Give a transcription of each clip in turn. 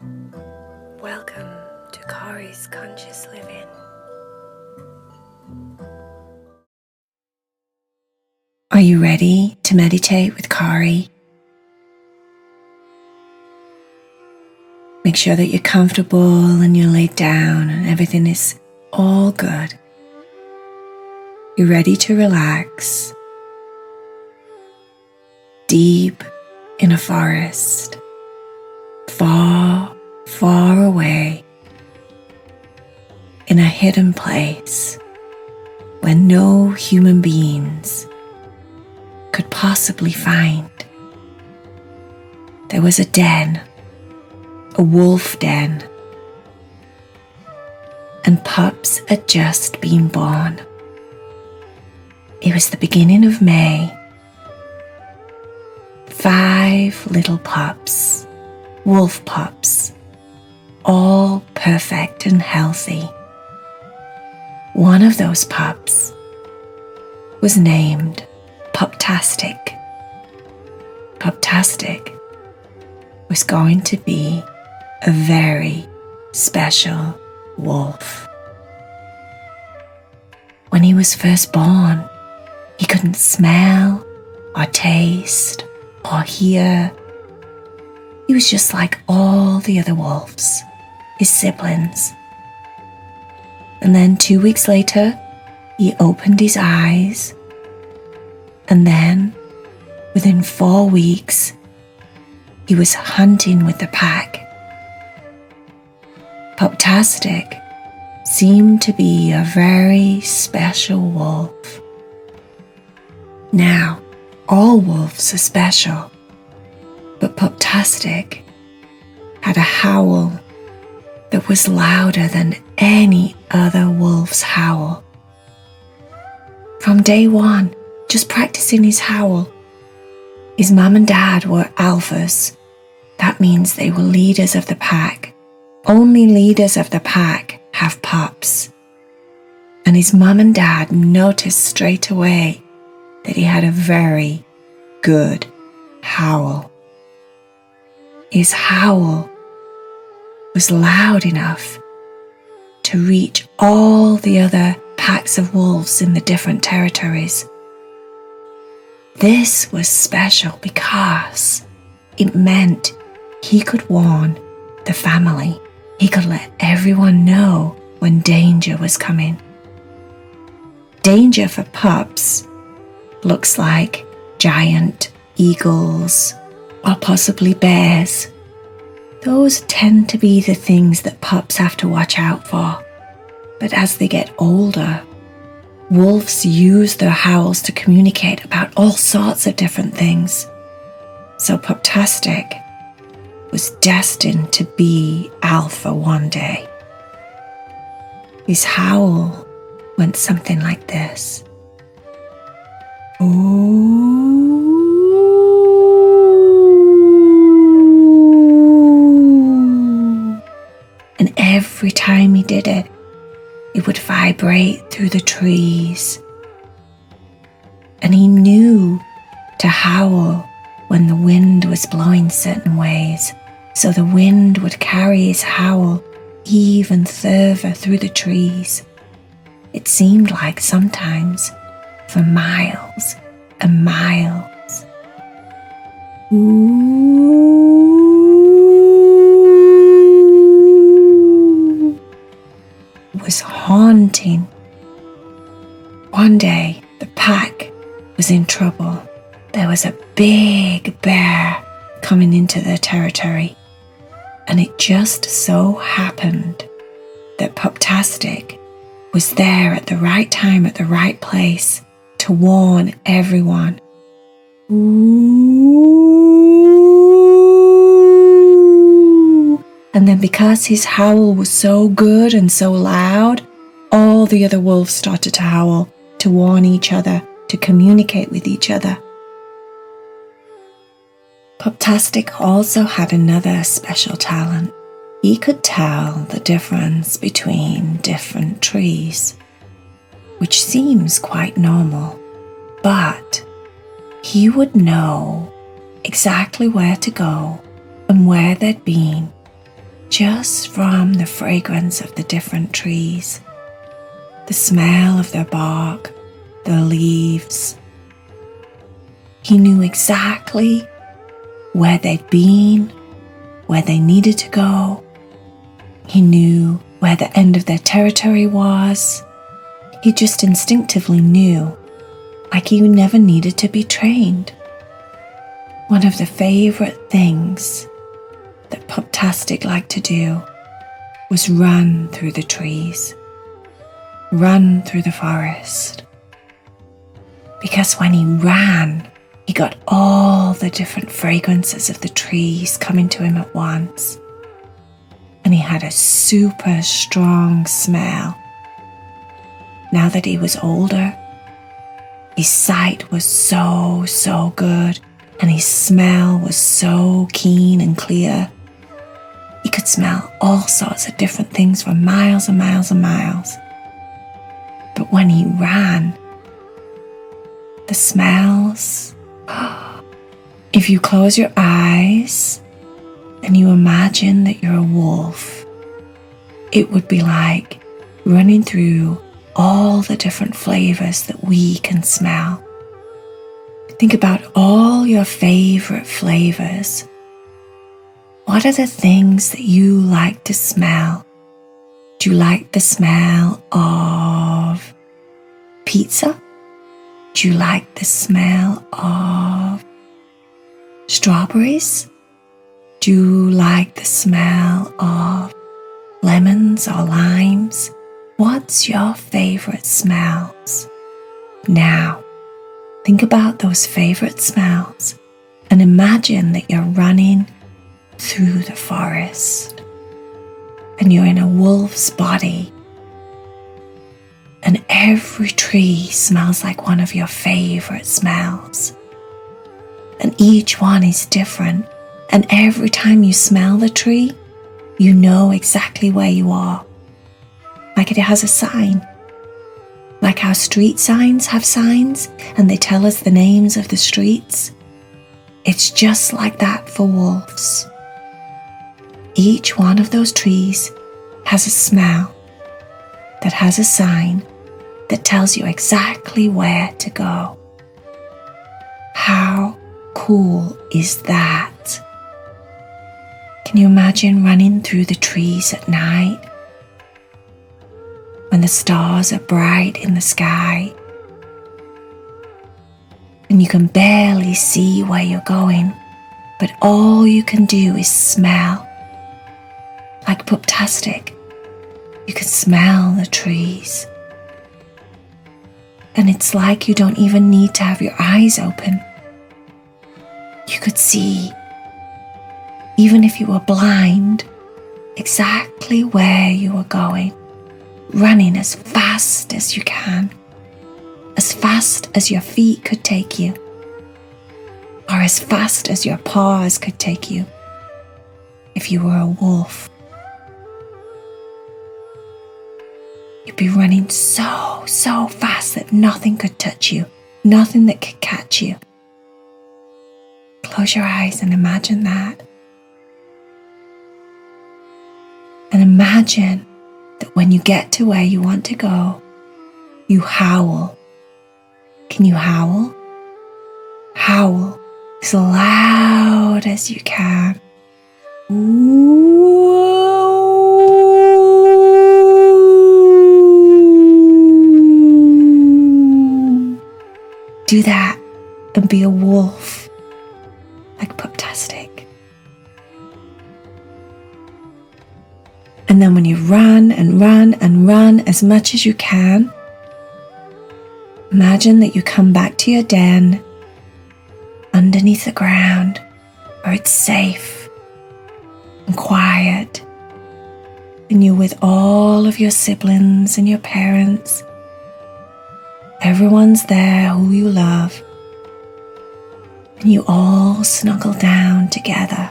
Welcome to Corys Conscious Living. Are you ready to meditate with Cory? Make sure that you're comfortable and you're laid down and everything is all good. You're ready to relax deep in a forest, far, far away, in a hidden place where no human beings could possibly find. There was a den, a wolf den, and pups had just been born. It was the beginning of May. 5 little pups, wolf pups, all perfect and healthy. One of those pups was named Puptastic. Puptastic was going to be a very special wolf. When he was first born, he couldn't smell or taste or hear. He was just like all the other wolves, his siblings. And then 2 weeks later, he opened his eyes, and then within 4 weeks, he was hunting with the pack. Puptastic seemed to be a very special wolf. Now, all wolves are special, but Puptastic had a howl that was louder than any other wolf's howl. From day one, just practicing his howl, his mum and dad were alphas. That means they were leaders of the pack. Only leaders of the pack have pups. And his mum and dad noticed straight away that he had a very good howl. His howl was loud enough to reach all the other packs of wolves in the different territories. This was special because it meant he could warn the family. He could let everyone know when danger was coming. Danger for pups looks like giant eagles or possibly bears. Those tend to be the things that pups have to watch out for. But as they get older, wolves use their howls to communicate about all sorts of different things. So Puptastic was destined to be alpha one day. His howl went something like this. Ooh. And every time he did it, it would vibrate through the trees. And he knew to howl when the wind was blowing certain ways, so the wind would carry his howl even further through the trees. It seemed like sometimes for miles and miles. Ooh. It was haunting. One day, the pack was in trouble. There was a big bear coming into their territory, and it just so happened that Puptastic was there at the right time, at the right place, to warn everyone. Ooh. And then because his howl was so good and so loud, all the other wolves started to howl, to warn each other, to communicate with each other. Puptastic also had another special talent. He could tell the difference between different trees, which seems quite normal, but he would know exactly where to go and where they'd been just from the fragrance of the different trees, the smell of their bark, their leaves. He knew exactly where they'd been, where they needed to go. He knew where the end of their territory was. He just instinctively knew, like he never needed to be trained. One of the favorite things that Puptastic liked to do was run through the trees, run through the forest. Because when he ran, he got all the different fragrances of the trees coming to him at once. And he had a super strong smell. Now that he was older, his sight was so good, and his smell was so keen and clear. He could smell all sorts of different things for miles and miles and miles. But when he ran, the smells, if you close your eyes and you imagine that you're a wolf, it would be like running through all the different flavors that we can smell. Think about all your favorite flavors. What are the things that you like to smell? Do you like the smell of pizza? Do you like the smell of strawberries? Do you like the smell of lemons or limes? What's your favorite smells? Now, think about those favorite smells and imagine that you're running through the forest and you're in a wolf's body, and every tree smells like one of your favorite smells, and each one is different, and every time you smell the tree, you know exactly where you are. Like it has a sign. Like how street signs have signs and they tell us the names of the streets. It's just like that for wolves. Each one of those trees has a smell that has a sign that tells you exactly where to go. How cool is that? Can you imagine running through the trees at night when the stars are bright in the sky and you can barely see where you're going, but all you can do is smell? Like Puptastic, you can smell the trees. And it's like you don't even need to have your eyes open. You could see, even if you were blind, exactly where you were going, running as fast as you can, as fast as your feet could take you, or as fast as your paws could take you if you were a wolf. You'd be running so fast that nothing could touch you, nothing that could catch you. Close your eyes and imagine that. And imagine that when you get to where you want to go, you howl. Can you howl? Howl as loud as you can. Do that and be a wolf like Puptastic. And then when you run and run and run as much as you can, imagine that you come back to your den underneath the ground where it's safe and quiet, and you're with all of your siblings and your parents. Everyone's there who you love, and you all snuggle down together.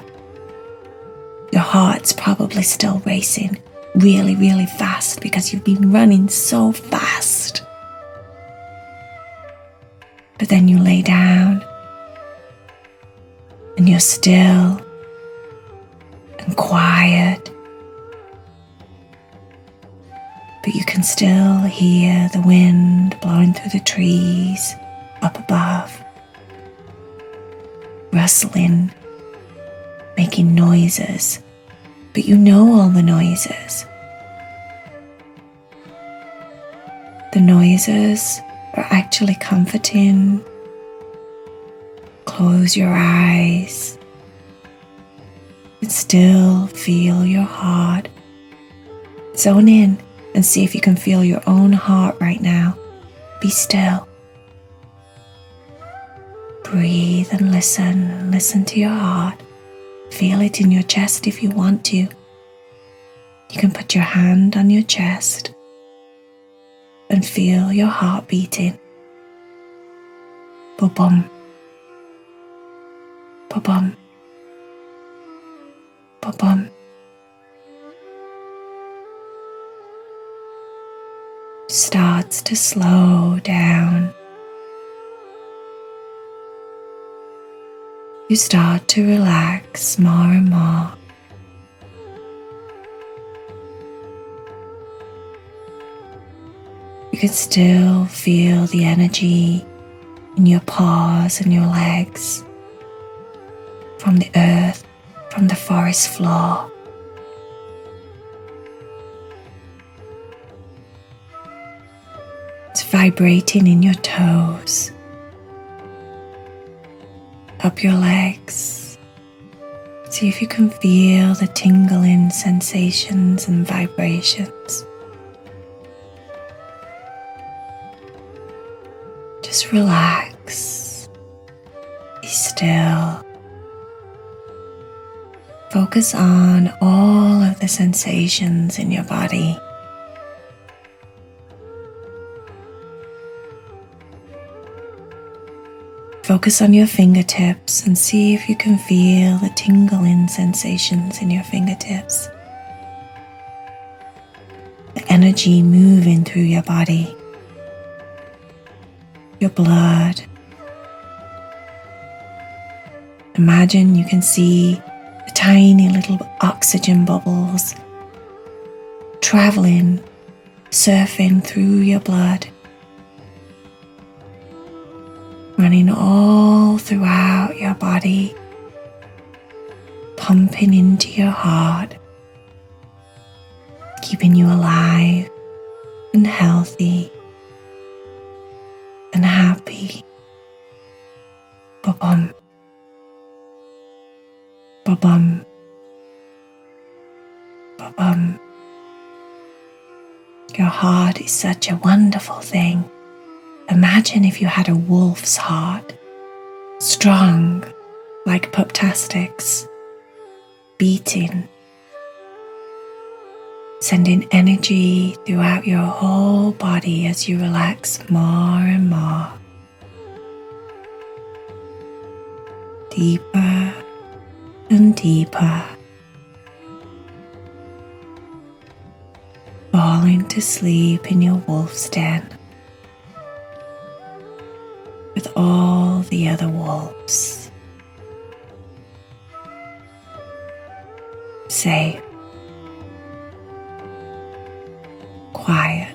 Your heart's probably really racing really fast because you've been running so fast. But then you lay down and you're still and quiet can still hear the wind blowing through the trees up above, rustling, making noises, but you know all the noises. The noises are actually comforting. Close your eyes and still feel your heart. Zone in and see if you can feel your own heart right now. Be still. Breathe and listen. Listen to your heart. Feel it in your chest if you want to. You can put your hand on your chest and feel your heart beating. Ba-bum. Ba-bum. Ba-bum. Starts to slow down. You start to relax more and more. You can still feel the energy in your paws and your legs, from the earth, from the forest floor. It's vibrating in your toes, up your legs. See if you can feel the tingling sensations and vibrations. Just relax, be still. Focus on all of the sensations in your body. Focus on your fingertips and see if you can feel the tingling sensations in your fingertips. The energy moving through your body, your blood. Imagine you can see the tiny little oxygen bubbles traveling, surfing through your blood, running all throughout your body, pumping into your heart, keeping you alive and healthy and happy. Ba-bum. Ba-bum. Ba-bum. Your heart is such a wonderful thing. Imagine if you had a wolf's heart, strong like Puptastic's, beating, sending energy throughout your whole body as you relax more and more. Deeper and deeper, falling to sleep in your wolf's den with all the other wolves. Safe, quiet,